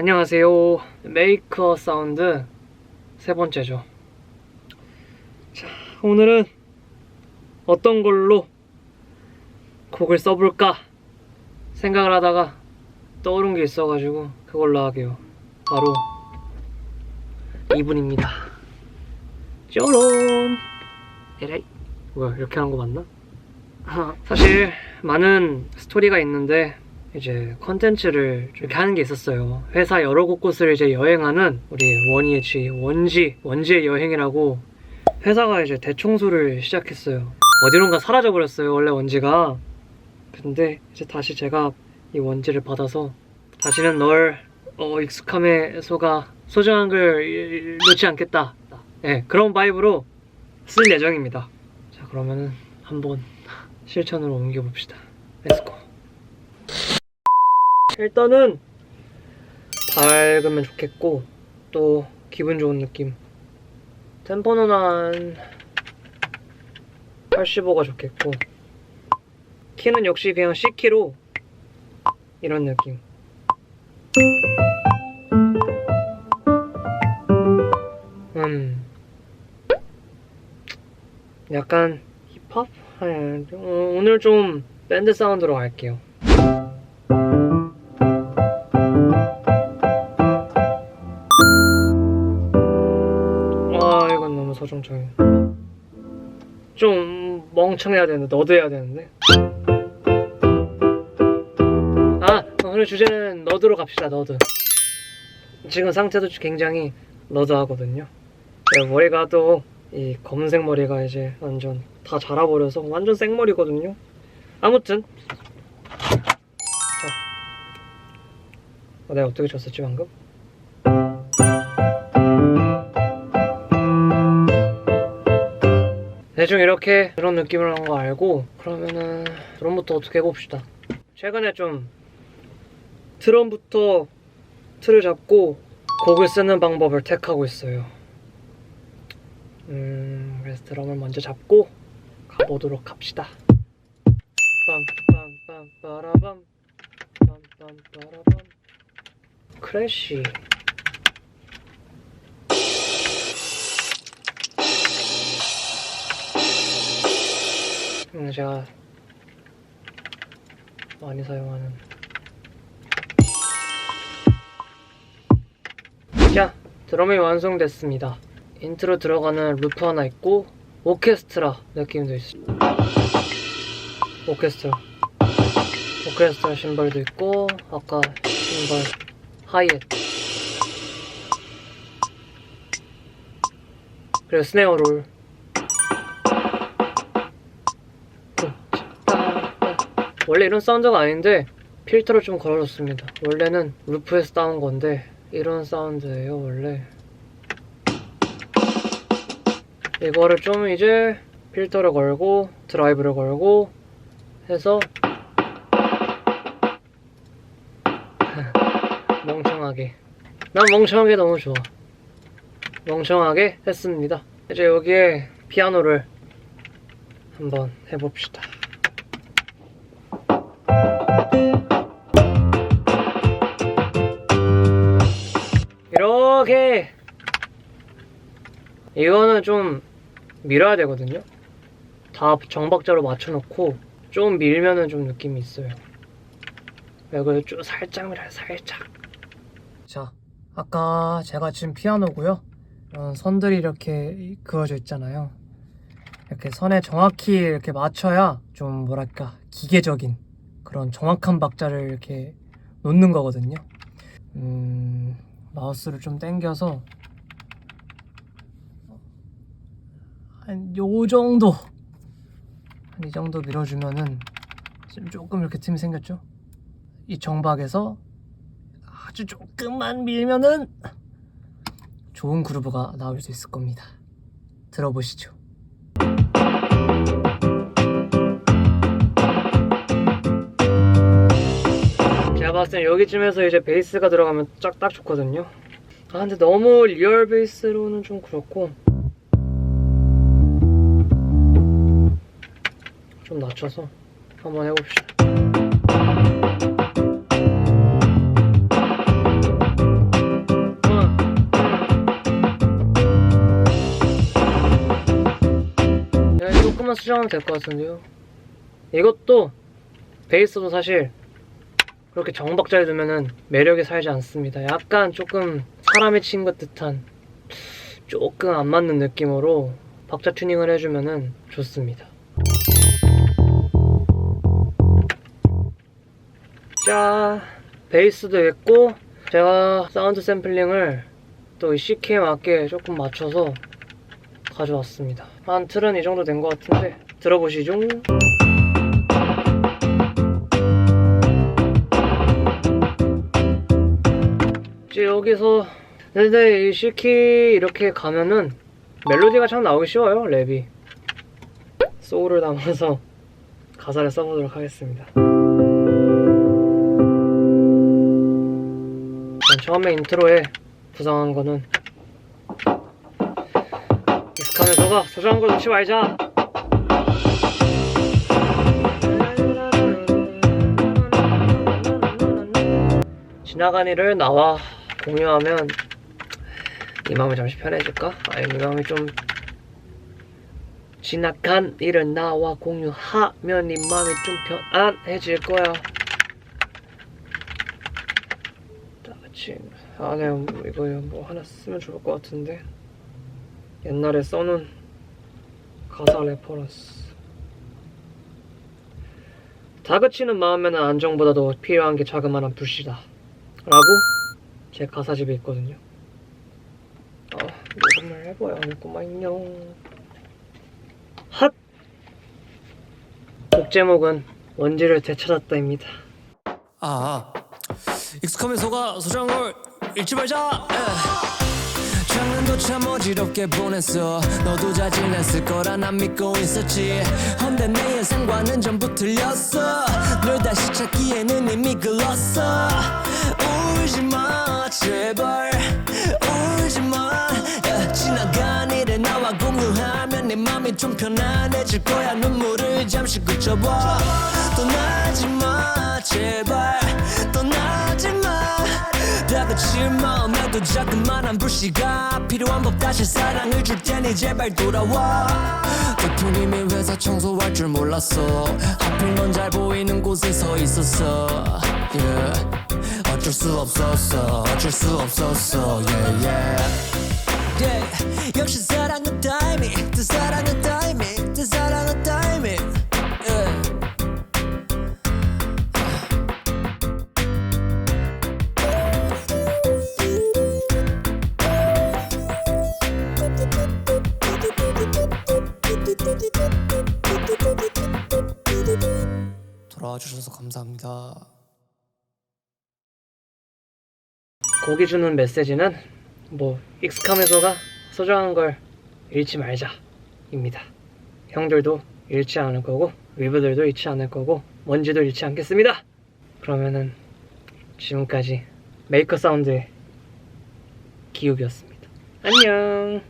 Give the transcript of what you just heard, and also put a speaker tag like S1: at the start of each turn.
S1: 안녕하세요. 메이커 사운드 세 번째죠. 자, 오늘은 어떤 걸로 곡을 써볼까 생각을 하다가 떠오른 게 있어가지고 그걸로 하게요. 바로 이분입니다. 쪼론. 에라이, 뭐야, 이렇게 하는 거 맞나? 사실 많은 스토리가 있는데 이제 컨텐츠를 이렇게 하는 게 있었어요. 회사 여러 곳곳을 이제 여행하는 우리 원희의 쥐, 원지의 여행이라고 회사가 이제 대청소를 시작했어요. 어디론가 사라져버렸어요, 원래 원지가. 근데 이제 다시 제가 이 원지를 받아서 다시는 널 익숙함에 속아 소중한 걸 놓지 않겠다. 네, 그런 바이브로 쓸 예정입니다. 자, 그러면은 한번 실천으로 옮겨봅시다. 렛츠고. 일단은 밝으면 좋겠고 또 기분 좋은 느낌. 템포는 한 85가 좋겠고 키는 역시 그냥 C키로 이런 느낌. 약간 힙합? 오늘 좀 밴드 사운드로 갈게요. 이건 너무 서정적인. 좀 멍청해야 되는데, 너드해야 되는데. 오늘 주제는 너드로 갑시다. 너드. 지금 상태도 굉장히 너드하거든요. 머리가 또 이 검은색 머리가 이제 완전 다 자라버려서 완전 생머리거든요. 아무튼 자, 내가 어떻게 쳤었지 방금? 대충 이렇게 그런 느낌을 한 거 알고, 그러면은 드럼부터 어떻게 해봅시다. 최근에 좀 드럼부터 틀을 잡고 곡을 쓰는 방법을 택하고 있어요. 그래서 드럼을 먼저 잡고 가보도록 합시다. 빰빰빰빠라밤 빰빰빠라밤. 크래쉬. 제가 많이 사용하는. 자, 드럼이 완성됐습니다. 인트로 들어가는 루프 하나 있고 오케스트라 느낌도 있어. 오케스트라 심벌도 있고, 아까 심벌 하이햇, 그리고 스네어 롤. 원래 이런 사운드가 아닌데 필터를 좀 걸어줬습니다. 원래는 루프에서 따온 건데 이런 사운드예요 원래. 이거를 좀 이제 필터를 걸고 드라이브를 걸고 해서 멍청하게, 난 멍청하게 너무 좋아. 멍청하게 했습니다. 이제 여기에 피아노를 한번 해봅시다. 이렇게. 이거는 좀 밀어야 되거든요. 다 정박자로 맞춰놓고 좀 밀면은 좀 느낌이 있어요. 이걸 좀 살짝 밀어요, 살짝. 자, 아까 제가 지금 피아노고요. 이런 선들이 이렇게 그어져 있잖아요. 이렇게 선에 정확히 이렇게 맞춰야 좀 뭐랄까 기계적인 그런 정확한 박자를 이렇게 놓는 거거든요. 마우스를 좀 당겨서 한 요 정도, 한 이 정도 밀어주면은 지금 조금 이렇게 틈이 생겼죠? 이 정박에서 아주 조금만 밀면은 좋은 그루브가 나올 수 있을 겁니다. 들어보시죠. 제가 봤을 땐 여기쯤에서 이제 베이스가 들어가면 딱 좋거든요. 근데 너무 리얼 베이스로는 좀 그렇고 좀 낮춰서 한번 해봅시다. 조금만 수정하면 될 것 같은데요. 이것도 베이스도 사실 그렇게 정박자에 두면은 매력이 살지 않습니다. 약간 조금 사람이 친 것 듯한 조금 안 맞는 느낌으로 박자 튜닝을 해주면은 좋습니다. 자, 베이스도 했고 제가 사운드 샘플링을 또 이 CK에 맞게 조금 맞춰서 가져왔습니다. 한 틀은 이 정도 된 것 같은데 들어보시죠. 이제 여기서 근데 이 CK 이렇게 가면은 멜로디가 참 나오기 쉬워요. 랩이 소울을 담아서 가사를 써보도록 하겠습니다. 처음에 인트로에 구성한 거는 익숙하면서가 소중한 걸 놓지 말자. 지나간 일을 나와 공유하면 이 마음이 잠시 편해질까? 아니면 이 마음이 좀 지나간 일을 나와 공유하면 이 마음이 좀 편안해질 거야. 안에 이거 뭐 하나 쓰면 좋을 것 같은데 옛날에 써놓은 가사 레퍼런스. 다그치는 마음에는 안정보다 더 필요한 게 자그마한 불씨다 라고 제 가사집에 있거든요. 녹음을 해봐야 하겠구만요. 핫! 곡 제목은 원지를 되찾았다입니다.
S2: 익숙하면 속아 소중한 걸 잃지 말자. 작년도 참 어지럽게 보냈어. 너도 잘 지냈을 거라 난 믿고 있었지. 헌데 내 예상과는 전부 틀렸어. 널 다시 찾기에는 이미 글렀어. 울지마 제발 울지마. 지나간 일을 나와 공유하면 네 맘이 좀 편안해질 거야. 눈물을 잠시 그쳐봐. 떠나지마 제발 떠나지마. 다그칠 마음에도 자그만한 불씨가 필요한 법. 다시 사랑을 줄 테니 제발 돌아와. 대표님이 회사 청소할 줄 몰랐어. 하필 넌 잘 보이는 곳에 서 있었어. yeah. 어쩔 수 없었어 어쩔 수 없었어 yeah, yeah. yeah. 역시 사랑은 타이밍 그 사랑은 타이밍 그 사랑은 타이밍 yeah. 돌아와 주셔서 감사합니다.
S1: 곡이 주는 메시지는 뭐 익숙함에서가 소중한 걸 잃지 말자 입니다. 형들도 잃지 않을 거고 위브들도 잃지 않을 거고 먼지도 잃지 않겠습니다. 그러면은 지금까지 메이커 사운드의 기욱이었습니다. 안녕.